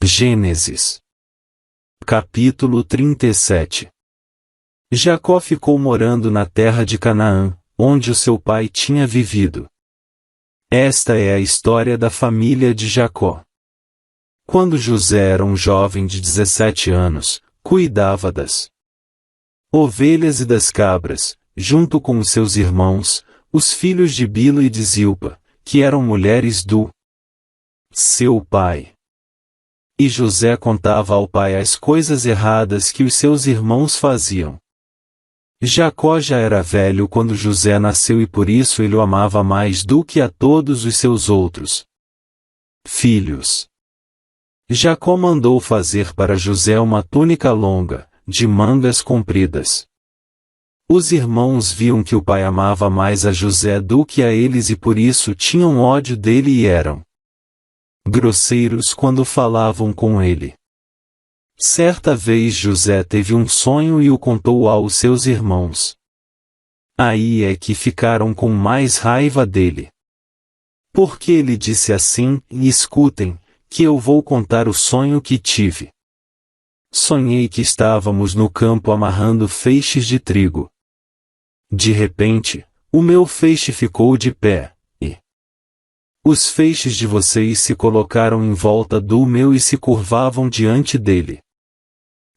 Gênesis capítulo 37. Jacó ficou morando na terra de Canaã, onde o seu pai tinha vivido. Esta é a história da família de Jacó. Quando José era um jovem de 17 anos, cuidava das ovelhas e das cabras, junto com os seus irmãos, os filhos de Bila e de Zilpa, que eram mulheres do seu pai. E José contava ao pai as coisas erradas que os seus irmãos faziam. Jacó já era velho quando José nasceu e por isso ele o amava mais do que a todos os seus outros filhos. Jacó mandou fazer para José uma túnica longa, de mangas compridas. Os irmãos viam que o pai amava mais a José do que a eles e por isso tinham ódio dele e eram grosseiros quando falavam com ele. Certa vez José teve um sonho e o contou aos seus irmãos. Aí é que ficaram com mais raiva dele. Porque ele disse assim: escutem, que eu vou contar o sonho que tive. Sonhei que estávamos no campo amarrando feixes de trigo. De repente, o meu feixe ficou de pé, e os feixes de vocês se colocaram em volta do meu e se curvavam diante dele.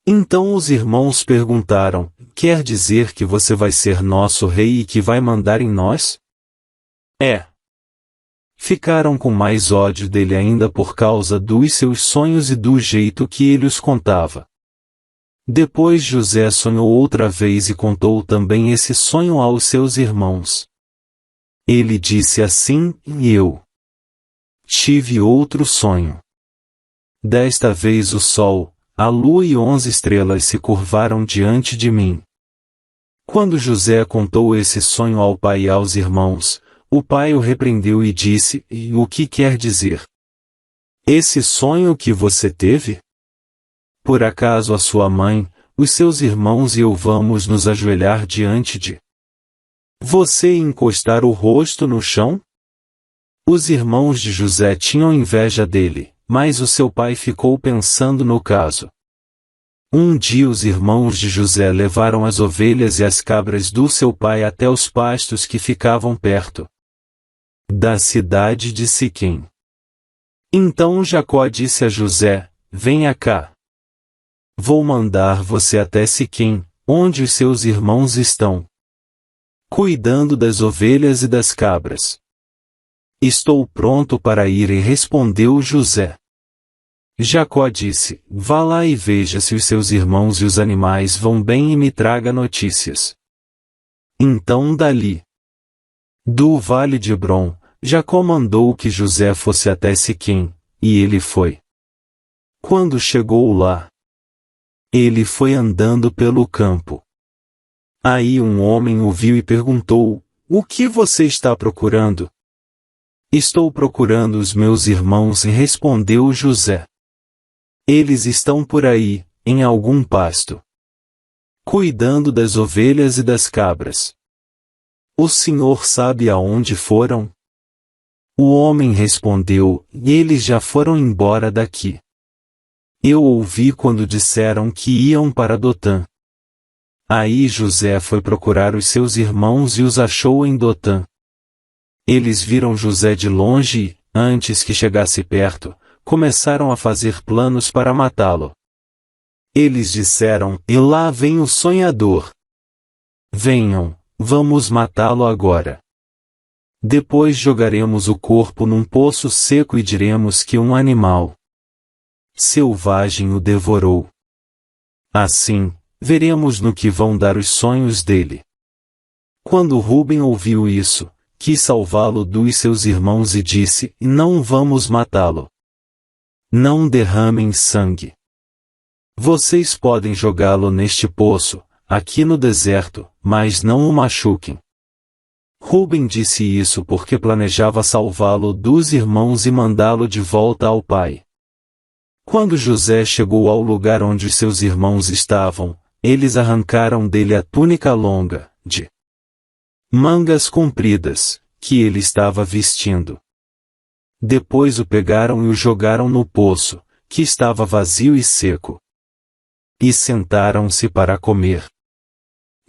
Então os irmãos perguntaram: quer dizer que você vai ser nosso rei e que vai mandar em nós? Ficaram com mais ódio dele ainda por causa dos seus sonhos e do jeito que ele os contava. Depois José sonhou outra vez e contou também esse sonho aos seus irmãos. Ele disse assim: e eu tive outro sonho. Desta vez o sol, a lua e 11 estrelas se curvaram diante de mim. Quando José contou esse sonho ao pai e aos irmãos, o pai o repreendeu e disse: e o que quer dizer esse sonho que você teve? Por acaso a sua mãe, os seus irmãos e eu vamos nos ajoelhar diante de você e encostar o rosto no chão? Os irmãos de José tinham inveja dele, mas o seu pai ficou pensando no caso. Um dia os irmãos de José levaram as ovelhas e as cabras do seu pai até os pastos que ficavam perto da cidade de Siquém. Então Jacó disse a José: venha cá. Vou mandar você até Siquém, onde os seus irmãos estão cuidando das ovelhas e das cabras. Estou pronto para ir, e respondeu José. Jacó disse: vá lá e veja se os seus irmãos e os animais vão bem e me traga notícias. Então dali do vale de Hebrom, Jacó mandou que José fosse até Siquém, e ele foi. Quando chegou lá, ele foi andando pelo campo. Aí um homem o viu e perguntou: o que você está procurando? Estou procurando os meus irmãos, e respondeu José. Eles estão por aí, em algum pasto, cuidando das ovelhas e das cabras. O senhor sabe aonde foram? O homem respondeu: eles já foram embora daqui. Eu ouvi quando disseram que iam para Dotã. Aí José foi procurar os seus irmãos e os achou em Dotã. Eles viram José de longe e, antes que chegasse perto, começaram a fazer planos para matá-lo. Eles disseram: e lá vem o sonhador. Venham, vamos matá-lo agora. Depois jogaremos o corpo num poço seco e diremos que um animal selvagem o devorou. Assim, veremos no que vão dar os sonhos dele. Quando Ruben ouviu isso, quis salvá-lo dos seus irmãos e disse: não vamos matá-lo. Não derramem sangue. Vocês podem jogá-lo neste poço, aqui no deserto, mas não o machuquem. Ruben disse isso porque planejava salvá-lo dos irmãos e mandá-lo de volta ao pai. Quando José chegou ao lugar onde os seus irmãos estavam, eles arrancaram dele a túnica longa, de mangas compridas, que ele estava vestindo. Depois o pegaram e o jogaram no poço, que estava vazio e seco. E sentaram-se para comer.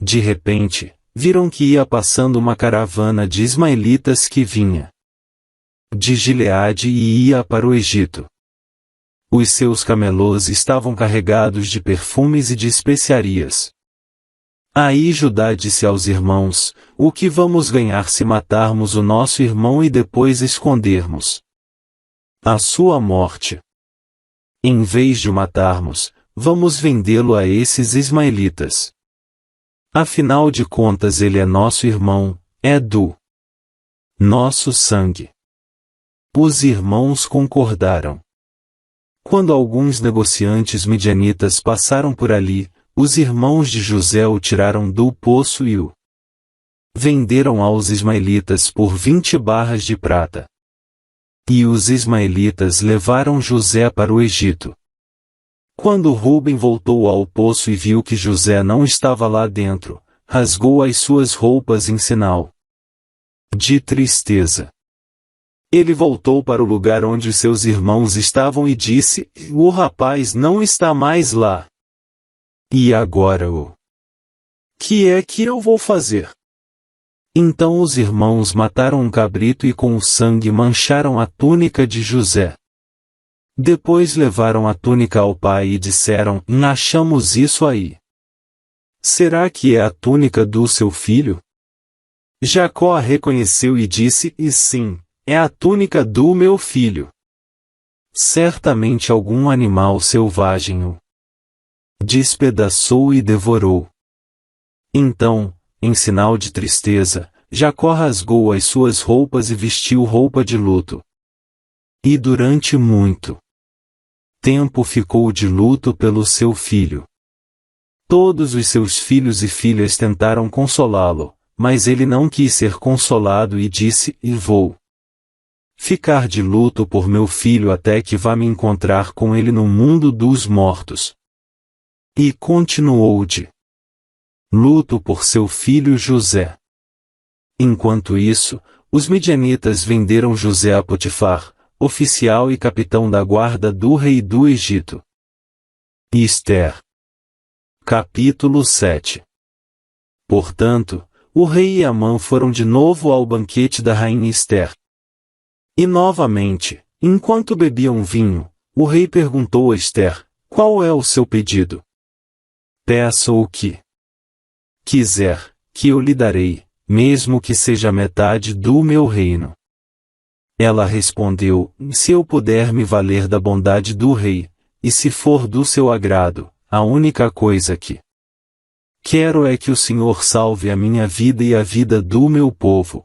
De repente, viram que ia passando uma caravana de ismaelitas que vinha de Gileade e ia para o Egito. Os seus camelôs estavam carregados de perfumes e de especiarias. Aí Judá disse aos irmãos: o que vamos ganhar se matarmos o nosso irmão e depois escondermos a sua morte? Em vez de o matarmos, vamos vendê-lo a esses ismaelitas. Afinal de contas ele é nosso irmão, é do nosso sangue. Os irmãos concordaram. Quando alguns negociantes midianitas passaram por ali, os irmãos de José o tiraram do poço e o venderam aos ismaelitas por 20 barras de prata. E os ismaelitas levaram José para o Egito. Quando Rúben voltou ao poço e viu que José não estava lá dentro, rasgou as suas roupas em sinal de tristeza. Ele voltou para o lugar onde os seus irmãos estavam e disse: o rapaz não está mais lá. E agora o que é que eu vou fazer? Então os irmãos mataram um cabrito e com o sangue mancharam a túnica de José. Depois levaram a túnica ao pai e disseram: achamos isso aí. Será que é a túnica do seu filho? Jacó a reconheceu e disse: e sim, é a túnica do meu filho. Certamente algum animal selvagem o despedaçou e devorou. Então, em sinal de tristeza, Jacó rasgou as suas roupas e vestiu roupa de luto. E durante muito tempo ficou de luto pelo seu filho. Todos os seus filhos e filhas tentaram consolá-lo, mas ele não quis ser consolado e disse: e vou ficar de luto por meu filho até que vá me encontrar com ele no mundo dos mortos. E continuou de luto por seu filho José. Enquanto isso, os midianitas venderam José a Potifar, oficial e capitão da guarda do rei do Egito. Ester. Capítulo 7. Portanto, o rei e Amã foram de novo ao banquete da rainha Ester. E novamente, enquanto bebiam vinho, o rei perguntou a Ester: qual é o seu pedido? Peça o que quiser, que eu lhe darei, mesmo que seja metade do meu reino. Ela respondeu: se eu puder me valer da bondade do rei, e se for do seu agrado, a única coisa que quero é que o Senhor salve a minha vida e a vida do meu povo.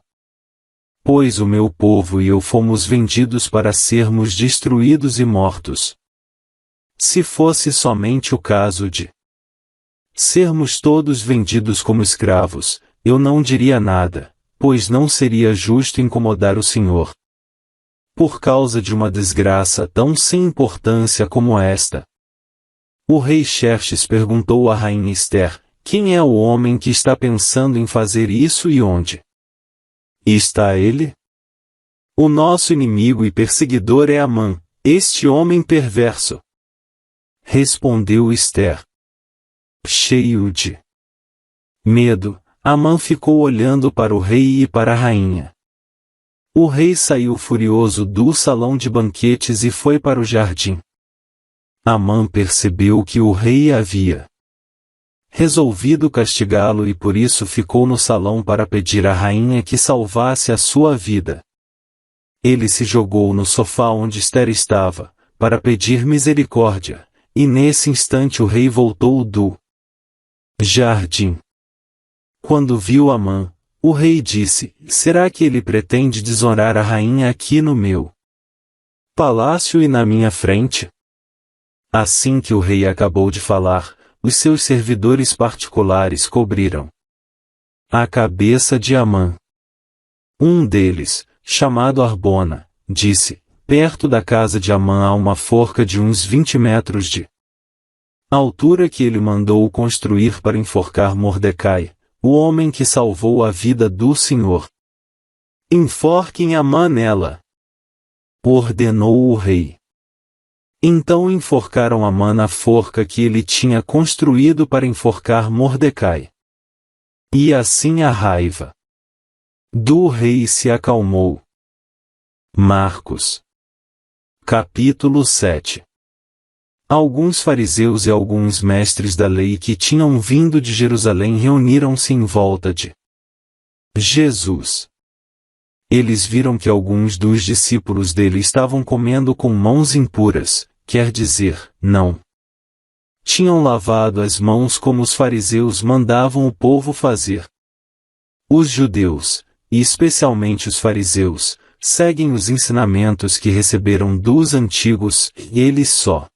Pois o meu povo e eu fomos vendidos para sermos destruídos e mortos. Se fosse somente o caso de sermos todos vendidos como escravos, eu não diria nada, pois não seria justo incomodar o Senhor. Por causa de uma desgraça tão sem importância como esta. O rei Xerxes perguntou à rainha Ester: quem é o homem que está pensando em fazer isso e onde está ele? O nosso inimigo e perseguidor é Amã, este homem perverso. Respondeu Ester. Cheio de medo, Amã ficou olhando para o rei e para a rainha. O rei saiu furioso do salão de banquetes e foi para o jardim. Amã percebeu que o rei havia resolvido castigá-lo e por isso ficou no salão para pedir à rainha que salvasse a sua vida. Ele se jogou no sofá onde Ester estava, para pedir misericórdia, e nesse instante o rei voltou do jardim. Quando viu Amã, o rei disse: será que ele pretende desonrar a rainha aqui no meu palácio e na minha frente? Assim que o rei acabou de falar, os seus servidores particulares cobriram a cabeça de Amã. Um deles, chamado Arbona, disse: perto da casa de Amã há uma forca de uns 20 metros de altura que ele mandou construir para enforcar Mordecai, o homem que salvou a vida do Senhor. Enforquem Amã nela, ordenou o rei. Então enforcaram Amã na forca que ele tinha construído para enforcar Mordecai. E assim a raiva do rei se acalmou. Marcos, capítulo 7. Alguns fariseus e alguns mestres da lei que tinham vindo de Jerusalém reuniram-se em volta de Jesus. Eles viram que alguns dos discípulos dele estavam comendo com mãos impuras, quer dizer, não tinham lavado as mãos como os fariseus mandavam o povo fazer. Os judeus, e especialmente os fariseus, seguem os ensinamentos que receberam dos antigos, e eles só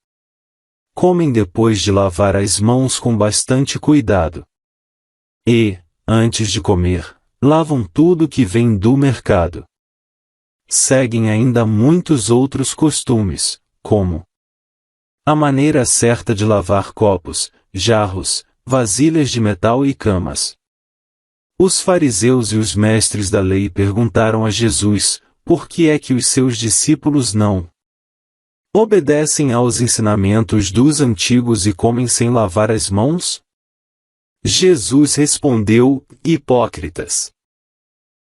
comem depois de lavar as mãos com bastante cuidado. E, antes de comer, lavam tudo que vem do mercado. Seguem ainda muitos outros costumes, como a maneira certa de lavar copos, jarros, vasilhas de metal e camas. Os fariseus e os mestres da lei perguntaram a Jesus, por que é que os seus discípulos não obedecem aos ensinamentos dos antigos e comem sem lavar as mãos? Jesus respondeu, hipócritas!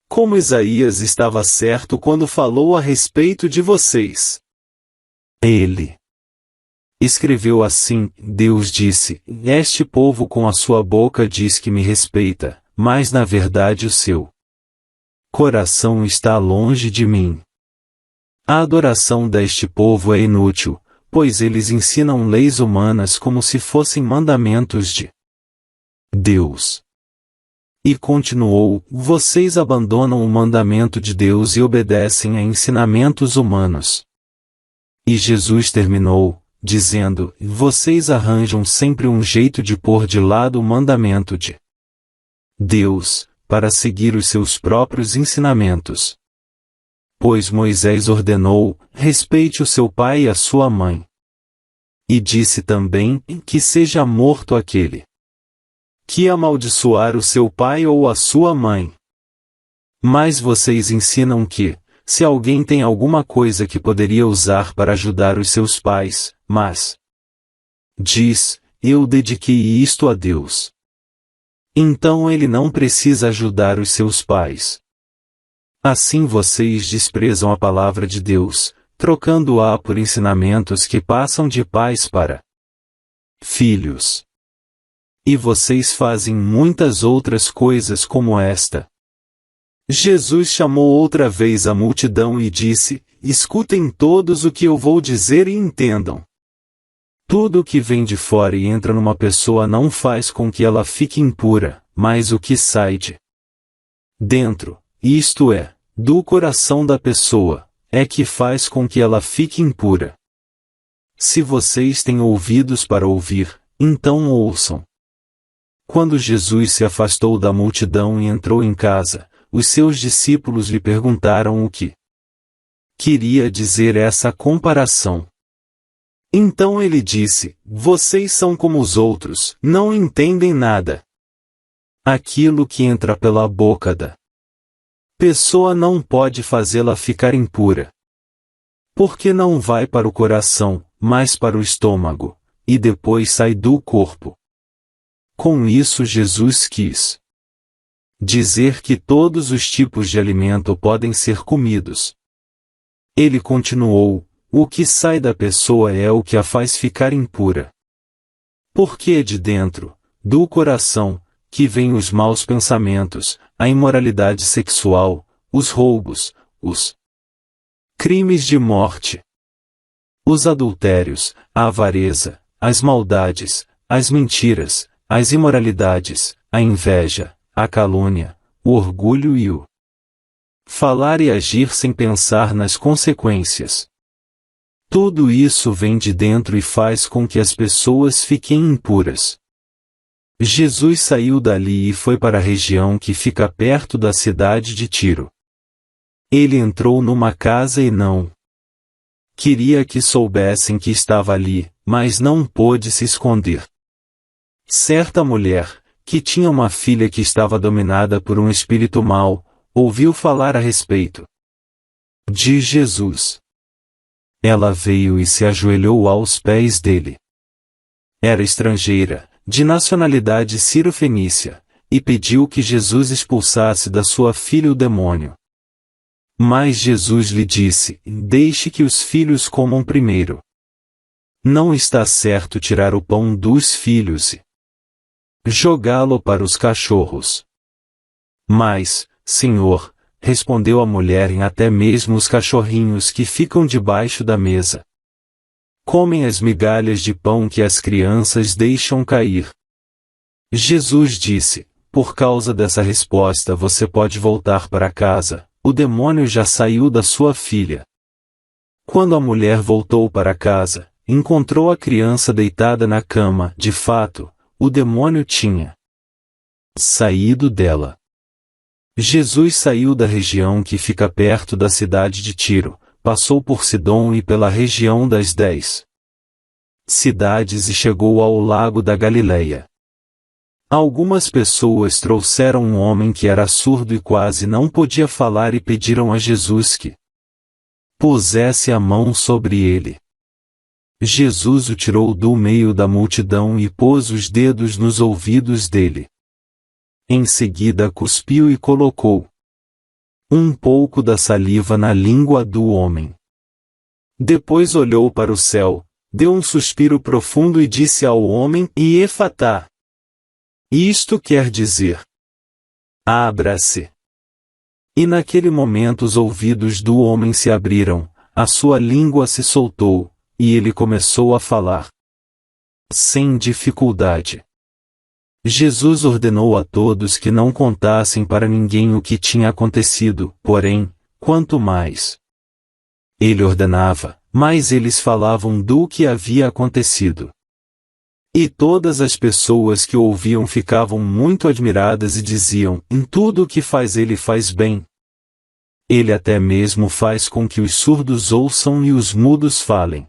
Como Isaías estava certo quando falou a respeito de vocês. Ele escreveu assim, Deus disse, este povo com a sua boca diz que me respeita, mas na verdade o seu coração está longe de mim. A adoração deste povo é inútil, pois eles ensinam leis humanas como se fossem mandamentos de Deus. E continuou, vocês abandonam o mandamento de Deus e obedecem a ensinamentos humanos. E Jesus terminou, dizendo, vocês arranjam sempre um jeito de pôr de lado o mandamento de Deus, para seguir os seus próprios ensinamentos. Pois Moisés ordenou, respeite o seu pai e a sua mãe. E disse também, que seja morto aquele que amaldiçoar o seu pai ou a sua mãe. Mas vocês ensinam que, se alguém tem alguma coisa que poderia usar para ajudar os seus pais, mas diz, eu dediquei isto a Deus. Então ele não precisa ajudar os seus pais. Assim vocês desprezam a palavra de Deus, trocando-a por ensinamentos que passam de pais para filhos. E vocês fazem muitas outras coisas como esta. Jesus chamou outra vez a multidão e disse, escutem todos o que eu vou dizer e entendam. Tudo o que vem de fora e entra numa pessoa não faz com que ela fique impura, mas o que sai de dentro, isto é, do coração da pessoa, é que faz com que ela fique impura. Se vocês têm ouvidos para ouvir, então ouçam. Quando Jesus se afastou da multidão e entrou em casa, os seus discípulos lhe perguntaram o que queria dizer essa comparação. Então ele disse, vocês são como os outros, não entendem nada. Aquilo que entra pela boca da pessoa não pode fazê-la ficar impura. Porque não vai para o coração, mas para o estômago, e depois sai do corpo. Com isso Jesus quis dizer que todos os tipos de alimento podem ser comidos. Ele continuou, o que sai da pessoa é o que a faz ficar impura. Porque é de dentro, do coração, que vêm os maus pensamentos, a imoralidade sexual, os roubos, os crimes de morte, os adultérios, a avareza, as maldades, as mentiras, as imoralidades, a inveja, a calúnia, o orgulho e o falar e agir sem pensar nas consequências. Tudo isso vem de dentro e faz com que as pessoas fiquem impuras. Jesus saiu dali e foi para a região que fica perto da cidade de Tiro. Ele entrou numa casa e não queria que soubessem que estava ali, mas não pôde se esconder. Certa mulher, que tinha uma filha que estava dominada por um espírito mau, ouviu falar a respeito de Jesus. Ela veio e se ajoelhou aos pés dele. Era estrangeira, de nacionalidade sírio-fenícia, e pediu que Jesus expulsasse da sua filha o demônio. Mas Jesus lhe disse: deixe que os filhos comam primeiro. Não está certo tirar o pão dos filhos e jogá-lo para os cachorros. Mas, Senhor, respondeu a mulher, até mesmo os cachorrinhos que ficam debaixo da mesa comem as migalhas de pão que as crianças deixam cair. Jesus disse: por causa dessa resposta você pode voltar para casa, o demônio já saiu da sua filha. Quando a mulher voltou para casa, encontrou a criança deitada na cama. De fato, o demônio tinha saído dela. Jesus saiu da região que fica perto da cidade de Tiro, passou por Sidom e pela região das 10 cidades e chegou ao lago da Galileia. Algumas pessoas trouxeram um homem que era surdo e quase não podia falar e pediram a Jesus que pusesse a mão sobre ele. Jesus o tirou do meio da multidão e pôs os dedos nos ouvidos dele. Em seguida cuspiu e colocou um pouco da saliva na língua do homem. Depois olhou para o céu, deu um suspiro profundo e disse ao homem: Efatá. Isto quer dizer: abra-se. E naquele momento os ouvidos do homem se abriram, a sua língua se soltou, e ele começou a falar sem dificuldade. Jesus ordenou a todos que não contassem para ninguém o que tinha acontecido, porém, quanto mais ele ordenava, mais eles falavam do que havia acontecido. E todas as pessoas que o ouviam ficavam muito admiradas e diziam: em tudo o que faz ele faz bem. Ele até mesmo faz com que os surdos ouçam e os mudos falem.